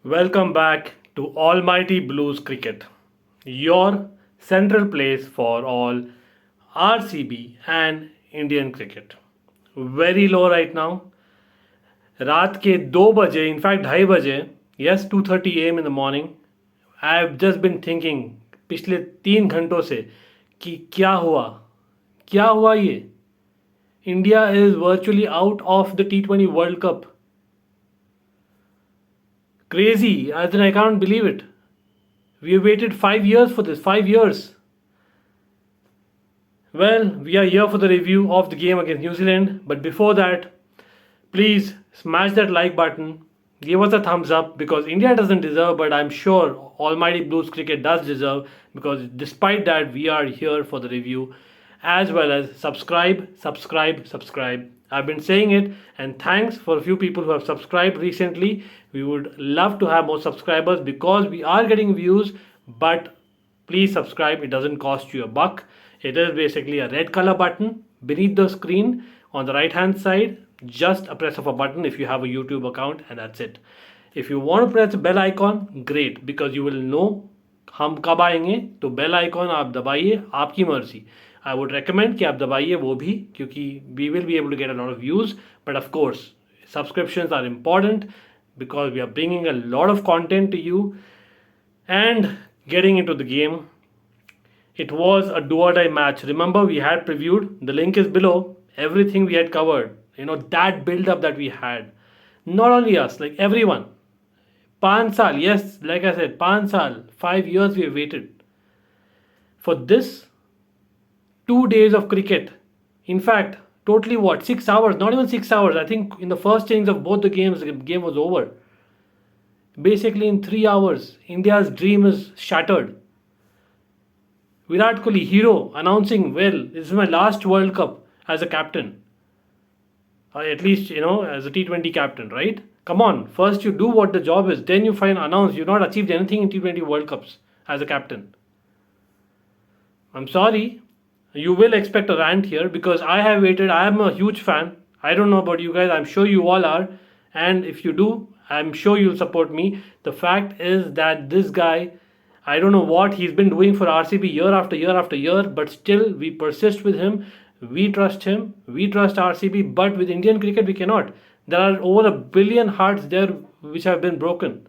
Welcome back to Almighty Blues Cricket, your central place for all RCB and Indian cricket. Very low right now. रात के 2 बजे, in fact 2:30 बजे, yes 2:30 AM in the morning. I have just been thinking पिछले 3 घंटों से कि क्या हुआ ये. India is virtually out of the T20 World Cup. Crazy, as in I can't believe it. We have waited 5 years for this, 5 years. Well, we are here for the review of the game against New Zealand, but before that, please smash that like button, give us a thumbs up because India doesn't deserve, but I'm sure Almighty Blues Cricket does deserve because despite that, we are here for the review as well as subscribe. I've been saying it, and thanks for a few people who have subscribed recently. We would love to have more subscribers because we are getting views, but please subscribe. It doesn't cost you a buck. It is basically a red color button beneath the screen on the right hand side. Just a press of a button if you have a YouTube account, and that's it. If you want to press the bell icon, great, because you will know हम कब आएंगे. तो bell icon आप दबाइए, आपकी मर्जी. I would recommend कि आप दबाइए वो भी, क्योंकि we will be able to get a lot of views. But of course subscriptions are important because we are bringing a lot of content to you. And getting into the game, it was a do or die match. Remember, we had previewed, the link is below, everything we had covered. That build up that we had. Not only us, like everyone. 5 saal, yes, like I said, 5 saal, 5 years we have waited for this 2 days of cricket. In fact, totally what, 6 hours, not even 6 hours. I think in the first innings of both the games, the game was over. Basically, in 3 hours, India's dream is shattered. Virat Kohli, hero, announcing, well, this is my last World Cup as a captain. At least, as a T20 captain, right? Come on, first you do what the job is, then you find announce you've not achieved anything in T20 World Cups as a captain. I'm sorry, you will expect a rant here because I have waited. I am a huge fan. I don't know about you guys, I'm sure you all are. And if you do, I'm sure you'll support me. The fact is that this guy, I don't know what he's been doing for RCB year after year after year, but still we persist with him. We trust him. We trust RCB. But with Indian cricket, we cannot. There are over 1 billion hearts there which have been broken.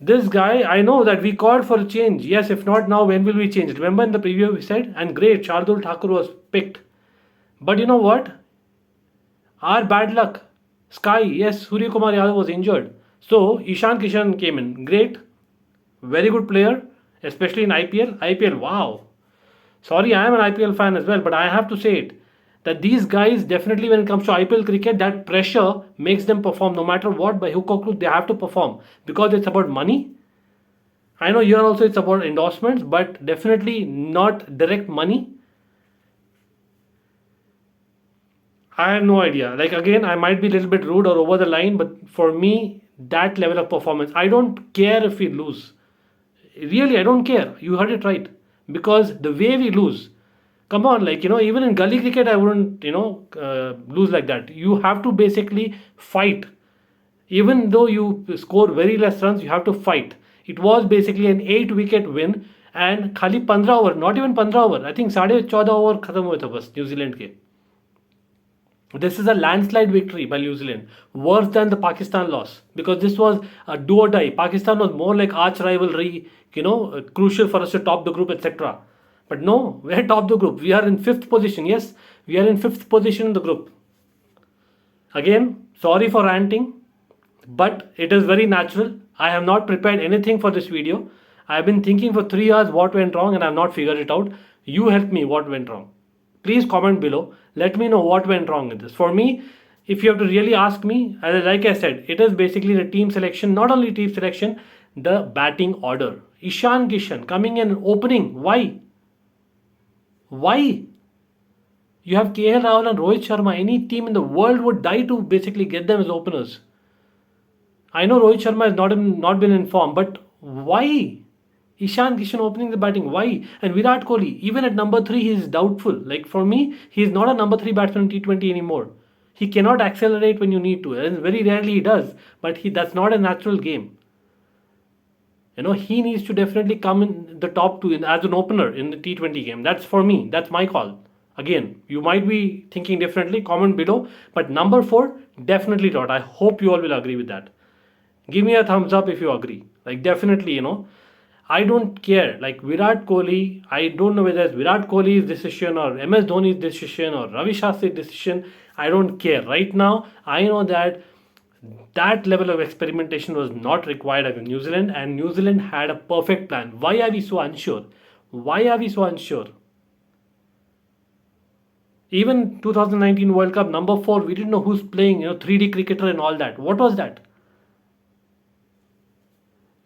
This guy, I know that we called for a change. Yes, if not now, when will we change? Remember in the preview we said, and great, Shardul Thakur was picked. But you know what? Our bad luck. Sky, yes, Surya Kumar Yadav was injured. So Ishan Kishan came in. Great. Very good player, especially in IPL. IPL, wow. Sorry, I am an IPL fan as well, but I have to say it. That these guys, definitely when it comes to IPL cricket, that pressure makes them perform no matter what, by hook or crook, they have to perform because it's about money. I know here also it's about endorsements, but definitely not direct money. I have no idea. Like, again, I might be a little bit rude or over the line, but for me, that level of performance, I don't care if we lose. Really, I don't care. You heard it right. Because the way we lose, come on, like, even in gully cricket, I wouldn't, lose like that. You have to basically fight. Even though you score very less runs, you have to fight. It was basically an 8 wicket win, and खाली 15 over, not even 15 over, I think 14.5 over खत्म हुए थे बस New Zealand के. This is a landslide victory by New Zealand, worse than the Pakistan loss, because this was a do or die. Pakistan was more like arch rivalry, crucial for us to top the group, etc. But no, we're top the group. We are in 5th position. Yes, we are in 5th position in the group. Again, sorry for ranting, but it is very natural. I have not prepared anything for this video. I have been thinking for 3 hours what went wrong, and I have not figured it out. You help me what went wrong. Please comment below. Let me know what went wrong in this. For me, if you have to really ask me, like I said, it is basically the team selection, not only team selection, the batting order. Ishan Kishan coming in opening. Why? Why? You have KL Rahul and Rohit Sharma. Any team in the world would die to basically get them as openers. I know Rohit Sharma has not been in form, but why? Ishan Kishan opening the batting, why? And Virat Kohli, even at number 3, he is doubtful. Like, for me, he is not a number 3 batsman in T20 anymore. He cannot accelerate when you need to, and very rarely he does, but that's not a natural game. He needs to definitely come in the top two as an opener in the T20 game. That's for me. That's my call. Again, you might be thinking differently. Comment below. But number 4, definitely not. I hope you all will agree with that. Give me a thumbs up if you agree. Like, definitely, I don't care. Like Virat Kohli, I don't know whether it's Virat Kohli's decision or MS Dhoni's decision or Ravi Shastri's decision. I don't care. Right now, I know that level of experimentation was not required against New Zealand, and New Zealand had a perfect plan. Why are we so unsure? Why are we so unsure? Even 2019 World Cup number 4, we didn't know who's playing, 3D cricketer and all that. What was that?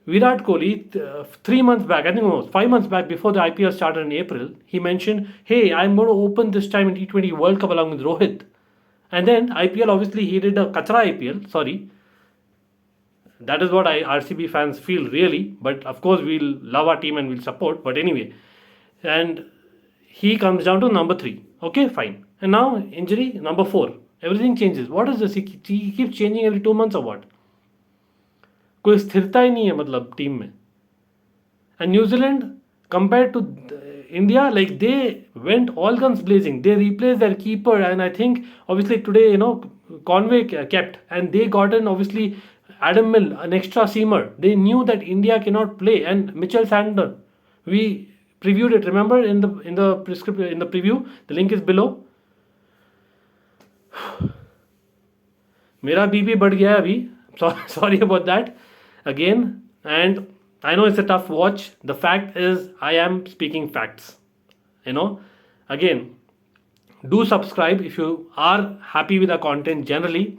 Virat Kohli, 3 months back, I think it was 5 months back before the IPL started in April, he mentioned, hey, I'm going to open this time in T20 World Cup along with Rohit. And then IPL, obviously, he did a Kachra IPL, sorry. That is what RCB fans feel really. But of course, we'll love our team and we'll support. But anyway, and he comes down to number 3. Okay, fine. And now, injury, number 4. Everything changes. What is this? He keeps changing every 2 months or what? कोई स्थिरता ही नहीं है मतलब team में. And New Zealand, compared to India, like they went all guns blazing. They replaced their keeper, and I think obviously today, Conway kept, and they got in obviously Adam Mill, an extra seamer. They knew that India cannot play, and Mitchell Santner. We previewed it. Remember in the preview. The link is below. मेरा BP बढ़ गया है अभी. Sorry about that. Again, and I know it's a tough watch. The fact is, I am speaking facts. Again, do subscribe if you are happy with the content generally.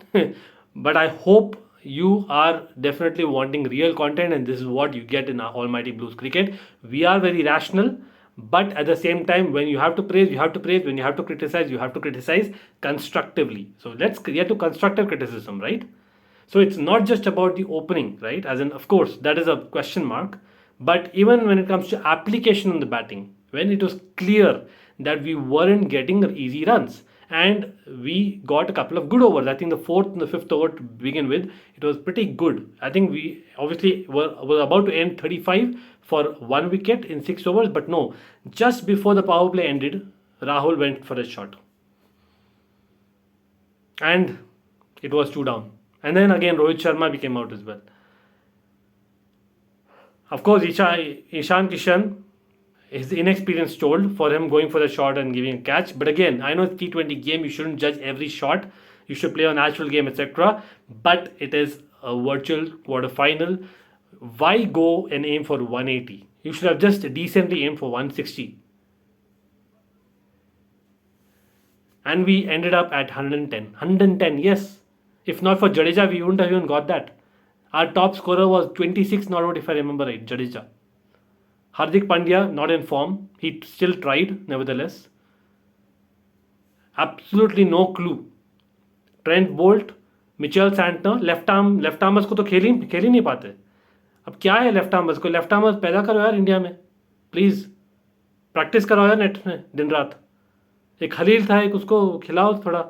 But I hope you are definitely wanting real content, and this is what you get in our Almighty Blues Cricket. We are very rational, but at the same time, when you have to praise, you have to praise. When you have to criticize, you have to criticize constructively. So let's get to constructive criticism, right? So it's not just about the opening, right? As in, of course, that is a question mark. But even when it comes to application on the batting, when it was clear that we weren't getting easy runs, and we got a couple of good overs. I think the 4th and the 5th over to begin with, it was pretty good. I think we obviously were about to end 35 for 1 wicket in 6 overs, but no, just before the power play ended, Rahul went for a shot. And it was 2 down. And then again, Rohit Sharma became out as well. Of course, Ishan Kishan, his inexperience told for him going for the shot and giving a catch. But again, I know it's T20 game, you shouldn't judge every shot. You should play a natural game, etc. But it is a virtual quarterfinal. Why go and aim for 180? You should have just decently aimed for 160. And we ended up at 110. 110, yes. If not for Jadeja, we wouldn't have even got that. Our top scorer was 26 not out if I remember right, Jadeja. Hardik Pandya, not in form. He still tried, nevertheless. Absolutely no clue. Trent Bolt, Mitchell Santner, left armours को तो खेल ही नहीं पाते. अब क्या है left armours को? Left armours पैदा करो यार इंडिया में, प्लीज़. प्रैक्टिस कराओ यार नेट में दिन रात. एक खलील था, एक उसको खिलाओ थोड़ा.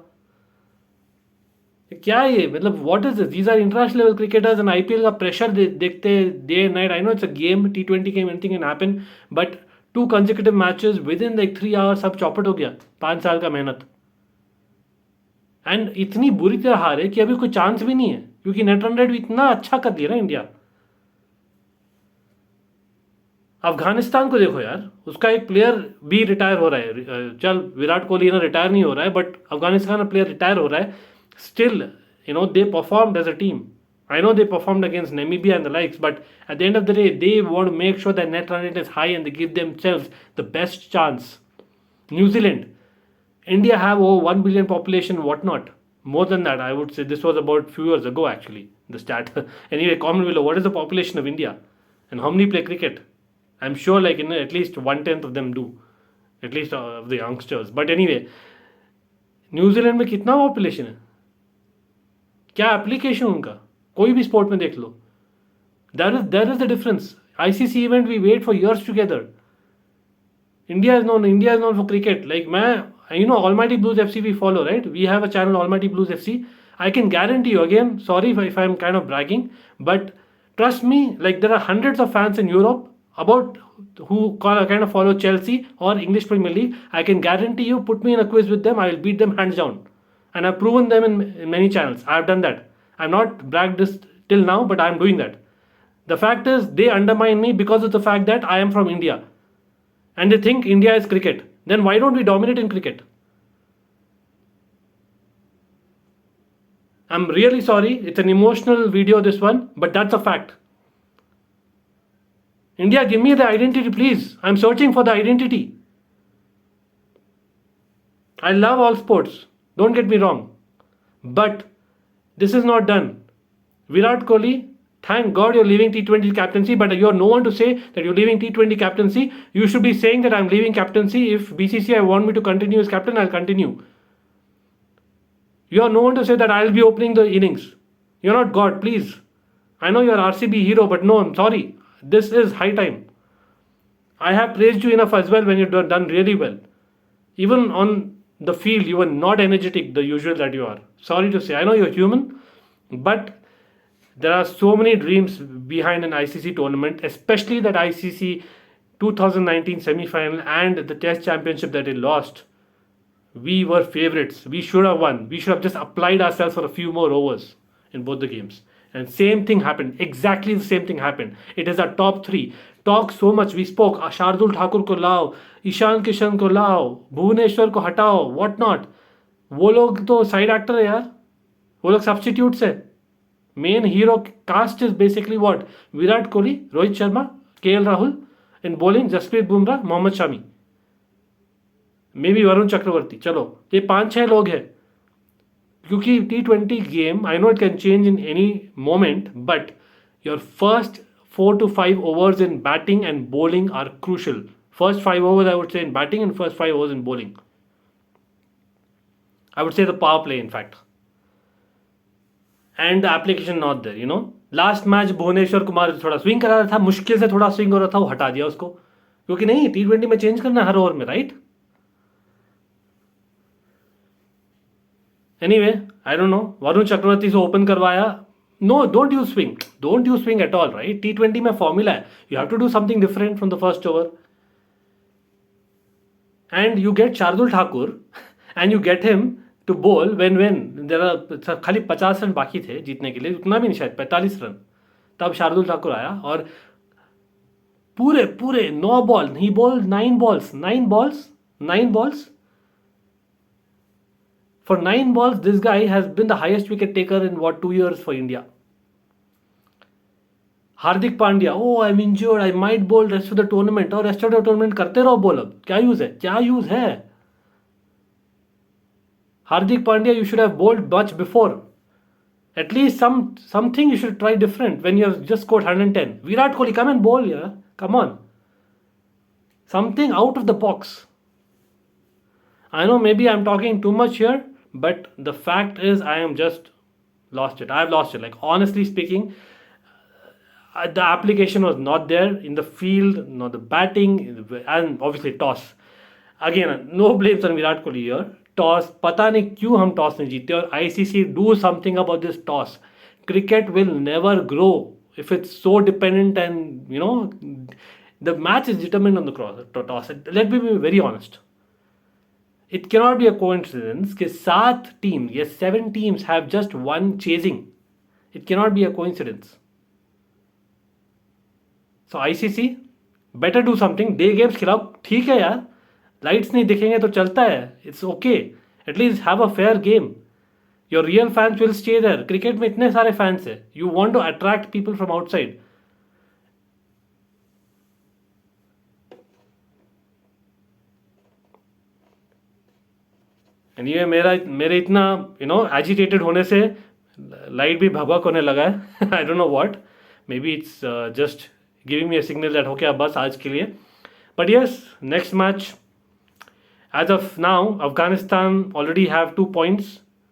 क्या है ये? मतलब what is this? These are international level cricketers, and IPL का प्रेशर देखते day and night. I know it's a game, T20 game, anything can happen, but 2 consecutive matches within like 3 hours सब चौपट हो गया. 5 साल का मेहनत, and इतनी बुरी तरह हारे कि अभी कोई चांस भी नहीं है, क्योंकि नेट रन रेट भी इतना अच्छा कर दिया ना इंडिया. अफगानिस्तान को देखो यार, उसका एक प्लेयर भी रिटायर हो रहा है. चल विराट कोहली ना रिटायर नहीं हो रहा है, बट अफगानिस्तान का प्लेयर रिटायर हो रहा है. Still, they performed as a team. I know they performed against Namibia and the likes, but at the end of the day, they want to make sure that net run rate is high and they give themselves the best chance. New Zealand, India have over 1 billion population, whatnot. More than that, I would say. This was about few years ago, actually, the stat. Anyway, comment below, what is the population of India? And how many play cricket? I'm sure at least 1/10 of them do. At least of the youngsters. But anyway, New Zealand में कितना population है? क्या application उनका? कोई भी sport में देख लो. That is the difference. ICC event we wait for years together. India is known for cricket. Like मैं you know, Almighty Blues FC we follow, right? We have a channel, Almighty Blues FC. I can guarantee you, again, sorry if I'm kind of bragging, but trust me, like there are hundreds of fans in Europe about who kind of follow Chelsea or English Premier League. I can guarantee you, put me in a quiz with them, I will beat them hands down. And I've proven them in many channels. I've done that. I've not bragged this till now, but I'm doing that. The fact is, they undermine me because of the fact that I am from India. And they think India is cricket. Then why don't we dominate in cricket? I'm really sorry. It's an emotional video, this one, but that's a fact. India, give me the identity, please. I'm searching for the identity. I love all sports. Don't get me wrong. But this is not done. Virat Kohli, thank God you're leaving T20 captaincy, but you're no one to say that you're leaving T20 captaincy. You should be saying that I'm leaving captaincy. If BCCI want me to continue as captain, I'll continue. You are no one to say that I'll be opening the innings. You're not God, please. I know you're RCB hero, but no, I'm sorry. This is high time. I have praised you enough as well when you've done really well. Even on the field, you were not energetic, the usual that you are. Sorry to say. I know you're human, but there are so many dreams behind an ICC tournament, especially that ICC 2019 semi-final and the Test Championship that they lost. We were favourites. We should have won. We should have just applied ourselves for a few more overs in both the games. And same thing happened. Exactly the same thing happened. It is our top three. Talk so much. We spoke. Shardul Thakur ko lao, Ishan Kishan को लाओ, भुवनेश्वर को हटाओ, what not. वो लोग तो side actor है यार. वो लोग सब्सटीट्यूट्स है. Main hero cast is basically what? Virat Kohli, Rohit Sharma, KL Rahul. In bowling Jasprit Bumrah, Mohammed Shami, may be Varun Chakravarthy. चलो ये 5-6 लोग हैं. क्योंकि T20 game, I know it can change in any moment, but your first 4 to 5 overs in batting and bowling are crucial. First 5 overs, I would say, in batting, and first 5 overs in bowling. I would say the power play, in fact. And the application not there, you know. Last match Bhuvneshwar Kumar थोड़ा swing करा रहा था, मुश्किल से थोड़ा swing हो रहा था, वो हटा दिया उसको. क्योंकि नहीं, T20 में चेंज करना हर ओवर में, right? Anyway, I don't know. Varun Chakravarthy से ओपन करवाया. No, don't use swing. Don't use swing at all, right? T20 में formula है. You have to do something different from the first over. And you get Shardul Thakur and you get him to bowl when there are खाली 50 run बाकी थे जीतने के लिए, उतना भी नहीं, शायद 45 रन. तब शार्दुल ठाकुर आया और पूरे 9 ball, he bowled 9 balls. For 9 balls, this guy has been the highest wicket taker in 2 years for India. Hardik Pandya, oh I'm injured, I might bowl rest of the tournament. और rest of the tournament करते रहो बोल. अब क्या use है? Hardik Pandya, you should have bowled much before. At least something you should try different when you have just scored 110. Virat Kohli, come and bowl, yeah. Come on. Something out of the box. I know maybe I'm talking too much here, but the fact is I am just lost it. I've lost it. Like, honestly speaking, the application was not there in the field, not the batting, and obviously toss. Again, no blames on Virat Kohli here. Toss, पता नहीं क्यों हम toss नहीं जीते. और ICC, do something about this toss. Cricket will never grow if it's so dependent, and you know the match is determined on the toss. Let me be very honest. It cannot be a coincidence that 7 teams have just one chasing. It cannot be a coincidence. So ICC, better do something. Day games खिलाओ, ठीक है यार. Lights नहीं दिखेंगे तो चलता है. It's okay. At least have a fair game. Your real fans will stay there. Cricket में इतने सारे fans हैं. You want to attract people from outside. ये मेरे इतना एजिटेटेड होने से लाइट भी भगभग होने लगा है. I don't know what. Maybe it's just giving me a signal that okay, अब बस आज के लिए. But yes, next match, as of now Afghanistan already have 2 points.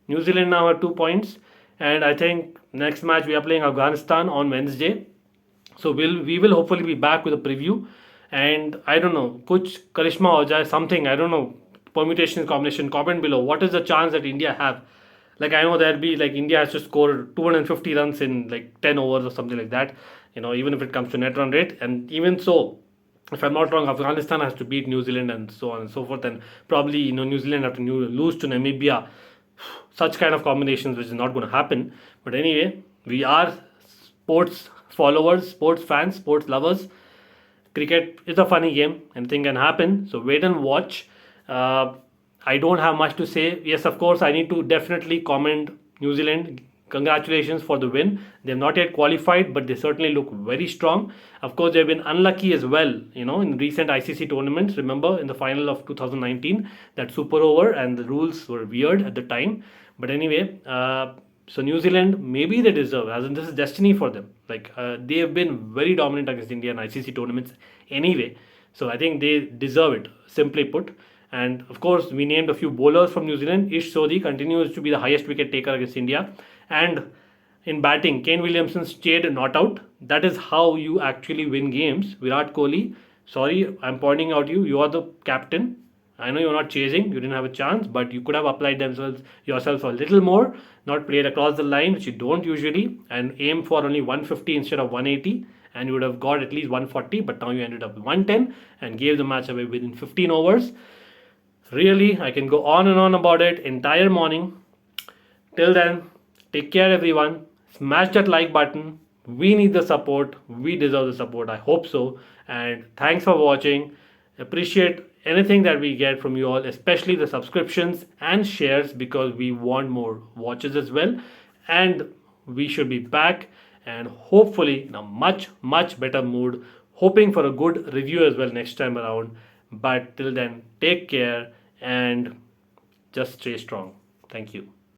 New Zealand now have 2 points, and I think next match we are playing Afghanistan on Wednesday. So we will hopefully be back with a preview, and I don't know, कुछ करिश्मा हो जाए, something, I don't know. permutation combination, comment below. What is the chance that India have? Like I know there'll be like India has to score 250 runs in like 10 overs or something like that. Even if it comes to net run rate, and even so, if I'm not wrong, Afghanistan has to beat New Zealand and so on and so forth, and probably New Zealand have to lose to Namibia. Such kind of combinations, which is not going to happen. But anyway, we are sports followers, sports fans, sports lovers. Cricket is a funny game. Anything can happen. So wait and watch. Uh, I don't have much to say. Yes, of course, I need to definitely comment New Zealand. Congratulations for the win. They have not yet qualified, but they certainly look very strong. Of course, they've been unlucky as well, in recent ICC tournaments. Remember in the final of 2019, that super over and the rules were weird at the time. But anyway, so New Zealand, maybe they deserve, as in this is destiny for them. Like they have been very dominant against India in ICC tournaments anyway. So I think they deserve it, simply put. And of course, we named a few bowlers from New Zealand. Ish Sodhi continues to be the highest wicket taker against India. And in batting, Kane Williamson stayed not out. That is how you actually win games. Virat Kohli, sorry, I'm pointing out you. You are the captain. I know you're not chasing, you didn't have a chance, but you could have applied yourself a little more, not played across the line, which you don't usually, and aim for only 150 instead of 180, and you would have got at least 140, but now you ended up with 110 and gave the match away within 15 overs. Really, I can go on and on about it entire morning. Till then, take care everyone. Smash that like button. We need the support. We deserve the support. I hope so. And thanks for watching. Appreciate anything that we get from you all, especially the subscriptions and shares, because we want more watches as well. And we should be back and hopefully in a much, much better mood. Hoping for a good review as well next time around. But till then, take care and just stay strong. Thank you.